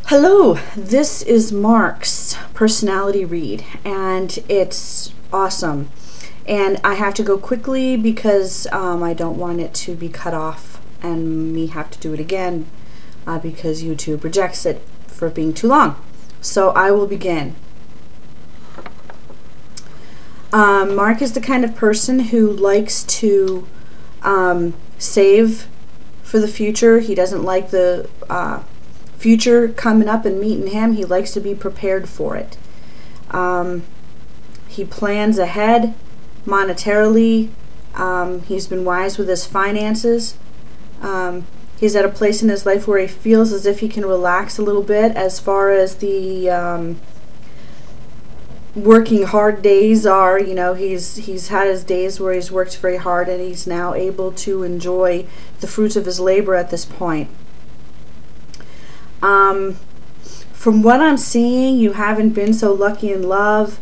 Hello, this is Mark's personality read, and it's awesome. And I have to go quickly because I don't want it to be cut off and me have to do it again because YouTube rejects it for being too long. So I will begin. Mark is the kind of person who likes to save for the future. He doesn't like the future coming up and meeting him. He likes to be prepared for it. He plans ahead monetarily. He's been wise with his finances. He's at a place in his life where he feels as if he can relax a little bit as far as the working hard days are. You know, he's had his days where he's worked very hard and he's now able to enjoy the fruits of his labor at this point. From what I'm seeing, you haven't been so lucky in love.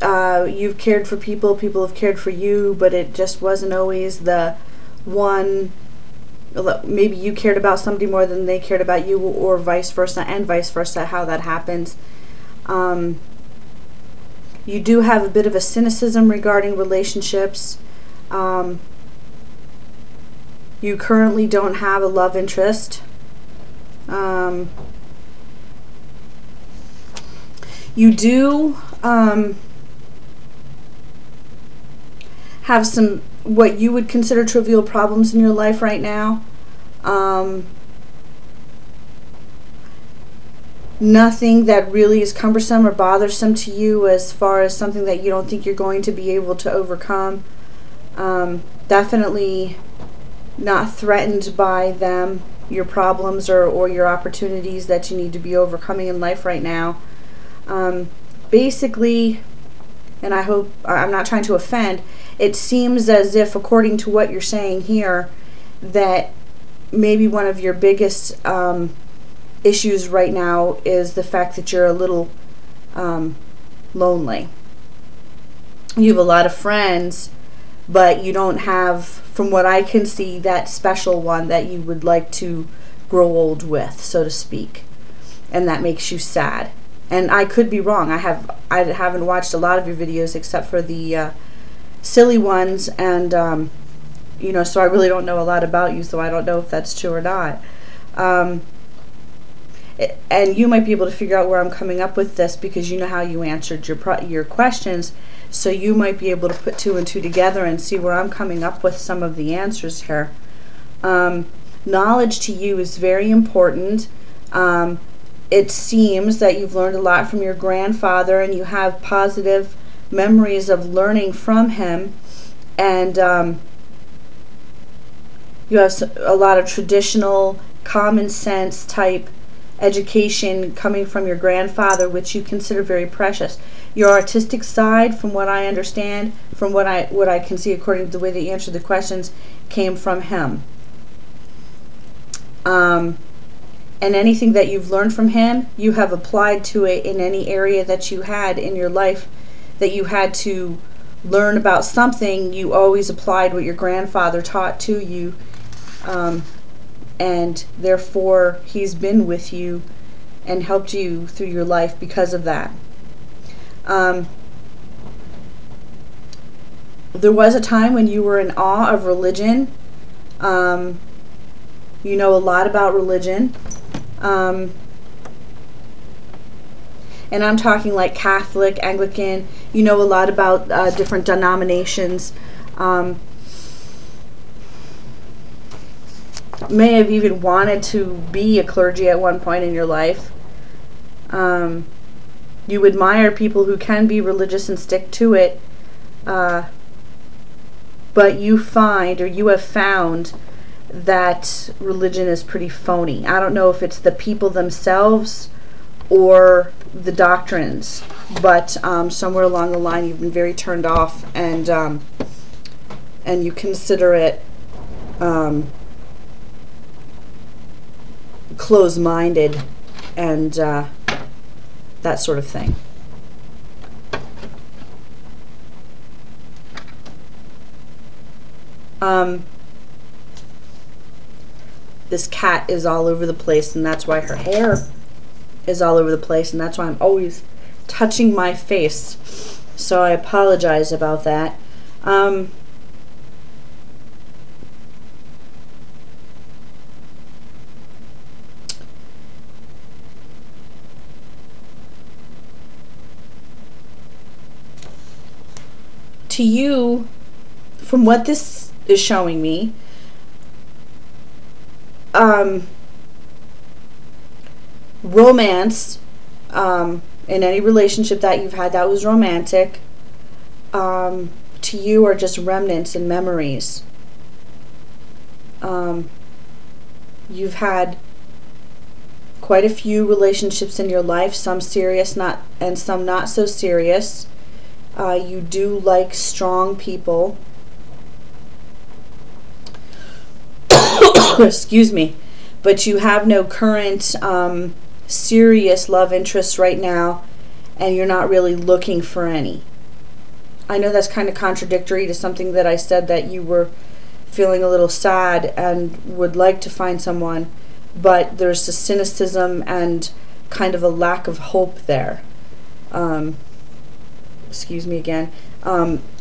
You've cared for people, people have cared for you, but it just wasn't always the one. Maybe you cared about somebody more than they cared about you, or vice versa, and vice versa, how that happens. You do have a bit of a cynicism regarding relationships. You currently don't have a love interest. You do have some what you would consider trivial problems in your life right now. Nothing that really is cumbersome or bothersome to you as far as something that you don't think you're going to be able to overcome. Definitely not threatened by them, your problems or your opportunities that you need to be overcoming in life right now. Basically, and I hope I'm not trying to offend, it seems as if, according to what you're saying here, that maybe one of your biggest issues right now is the fact that you're a little lonely. You have a lot of friends, but you don't have, from what I can see, that special one that you would like to grow old with, so to speak, and that makes you sad. And I could be wrong. I haven't watched a lot of your videos except for the silly ones, and you know, so I really don't know a lot about you, so I don't know if that's true or not. And you might be able to figure out where I'm coming up with this because you know how you answered your questions, so you might be able to put two and two together and see where I'm coming up with some of the answers here. Knowledge to you is very important. It seems that you've learned a lot from your grandfather and you have positive memories of learning from him, and you have a lot of traditional common sense type education coming from your grandfather, which you consider very precious. Your artistic side, from what I understand, from what I can see according to the way they answered the questions, came from him. And anything that you've learned from him, you have applied to it in any area that you had in your life that you had to learn about something. You always applied what your grandfather taught to you, and therefore he's been with you and helped you through your life because of that. There was a time when you were in awe of religion. You know a lot about religion. And I'm talking like Catholic, Anglican. You know a lot about different denominations. May have even wanted to be a clergy at one point in your life. You admire people who can be religious and stick to it, but you find, or you have found, that religion is pretty phony. I don't know if it's the people themselves or the doctrines, but somewhere along the line you've been very turned off, and you consider it closed-minded and that sort of thing. This cat is all over the place, and that's why her hair is all over the place, and that's why I'm always touching my face. So I apologize about that. To you, from what this is showing me, romance, in any relationship that you've had that was romantic, to you are just remnants and memories. You've had quite a few relationships in your life, some serious, and some not so serious. You do like strong people. Excuse me. But you have no current serious love interests right now, and you're not really looking for any. I know that's kind of contradictory to something that I said, that you were feeling a little sad and would like to find someone, but there's a cynicism and kind of a lack of hope there. Excuse me again.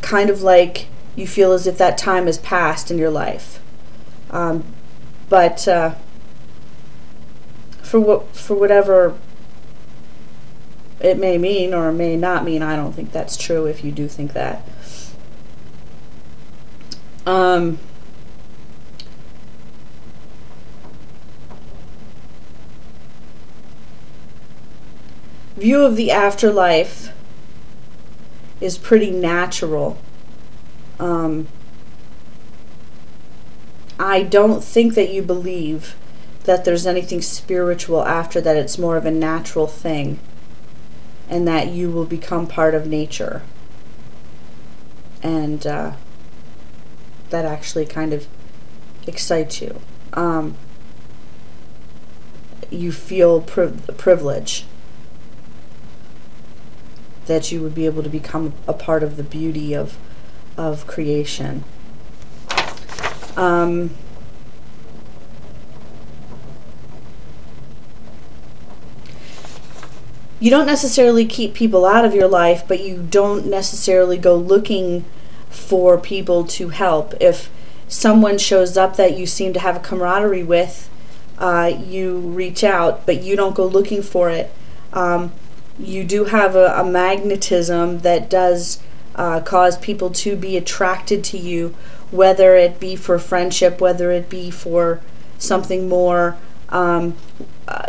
Kind of like you feel as if that time has passed in your life. But for whatever it may mean or may not mean, I don't think that's true if you do think that. View of the afterlife is pretty natural. I don't think that you believe that there's anything spiritual after that. It's more of a natural thing, and that you will become part of nature. And that actually kind of excites you. You feel privilege that you would be able to become a part of the beauty of creation. You don't necessarily keep people out of your life, but you don't necessarily go looking for people to help. If someone shows up that you seem to have a camaraderie with, you reach out, but you don't go looking for it. You do have a magnetism that does cause people to be attracted to you, whether it be for friendship, whether it be for something more.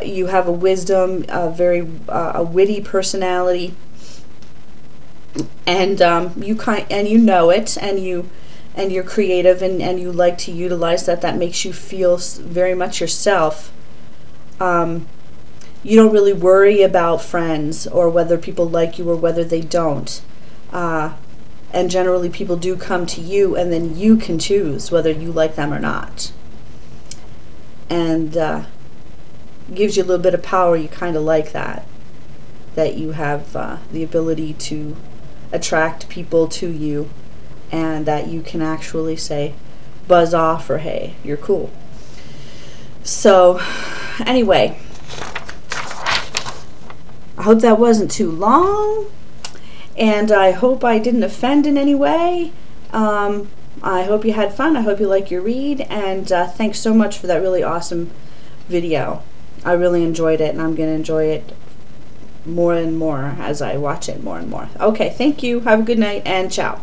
You have a wisdom, a witty personality, and you know it, and you're creative, and you like to utilize that. That makes you feel very much yourself. You don't really worry about friends or whether people like you or whether they don't. And generally people do come to you, and then you can choose whether you like them or not. And gives you a little bit of power. You kind of like that you have the ability to attract people to you, and that you can actually say, buzz off, or hey, you're cool. So anyway, I hope that wasn't too long, and I hope I didn't offend in any way. I hope you had fun. I hope you like your read, and thanks so much for that really awesome video. I really enjoyed it, and I'm going to enjoy it more and more as I watch it more and more. Okay, thank you. Have a good night, and ciao.